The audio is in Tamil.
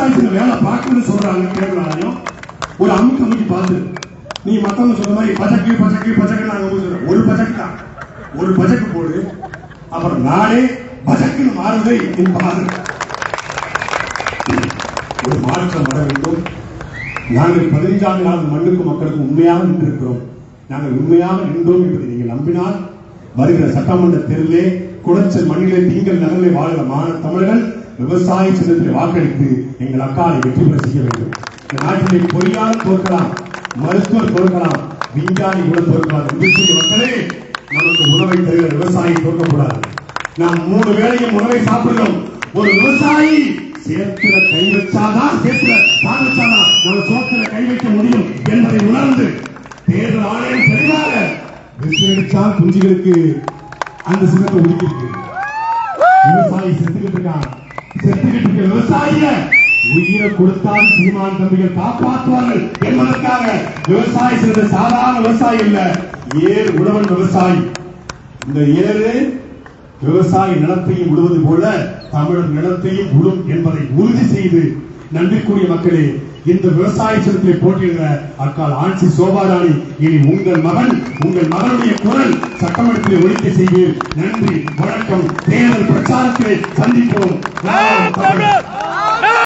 விவசாயத்துல வேலை பார்க்கணும்னு சொல்றாங்க தேர்தல் ஆணையம். ஒரு அமுக்கி பார்த்து நீ மத்தவங்க சொல்ற மாதிரி பச்சக்கு பச்சக்கு பச்சக்கு நாங்க சொல்றோம். ஒரு பச்சக்கு தான், ஒரு பச்சக்கு போடு, அப்புறம் நானே பச்சக்குன்னு மாறுவதை என்பாரு. ஒரு மாற்றம் வர வேண்டும். நாங்கள் 15 ஆண்டு மண்ணுக்கு மக்களுக்கு உண்மையாக நின்றிருக்கிறோம். நாங்கள் உண்மையாக நின்றோம் என்பதை நீங்கள் நம்பினால் வருகிற சட்டமன்ற தேர்தலே குளச்சல் மண்ணிலே திங்கள் நகரிலே வாழ்கிற மாநில தமிழர்கள் விவசாய சின்னத்தில் வாக்களித்து எங்கள் அக்காலை வெற்றி பெற செய்ய வேண்டும். இந்த நாட்டிலே பொறியாளர் தோற்கலாம், மருத்துவர் தோற்கலாம், விஞ்ஞானி கூட தோற்கலாம். மக்களே, நமக்கு உணவை தருகிற விவசாயி தோற்கக்கூடாது. நாம் 3 வேளையும் உணவை சாப்பிடுகிறோம். ஒரு விவசாயி சேத்துல கை வச்சாதான், சேத்துல கால் வச்சாதான் நம்ம சோத்துல கை வைக்க முடியும் என்பதை உணர்ந்து தேர்தல் ஆணையம் தெளிவாக விசிலடிச்சால் குஞ்சுகளுக்கு அந்த சின்னத்தை ஒதுக்கி இருக்கு. விவசாயி செத்துக்கிட்டு இருக்கான். செத்துக்கிட்டு இருக்க விவசாயிய உயிரை கொடுத்தால் சீமான் தம்பிகள் காப்பாற்றுவார்கள் என்பதற்காக விவசாயி சிறந்த சாதாரண விவசாயி இல்ல, ஏர் உழவன் விவசாயி. இந்த ஏறு விவசாய நிலத்தையும் விடுவது போல தமிழர் நிலத்தையும் விடும் என்பதை உறுதி செய்து, நன்றிக்குரிய மக்களே, இந்த விவசாய சின்னத்திலே போட்டியிடுகிற அக்கால் ஆட்சி சோபாராணி இனி உங்கள் மகன், உங்கள் மகனுடைய குரல் சட்டமன்றத்திலே ஒலிக்க செய்வீர். நன்றி, வணக்கம். தேர்தல் பிரச்சாரத்திலே சந்திப்போம்.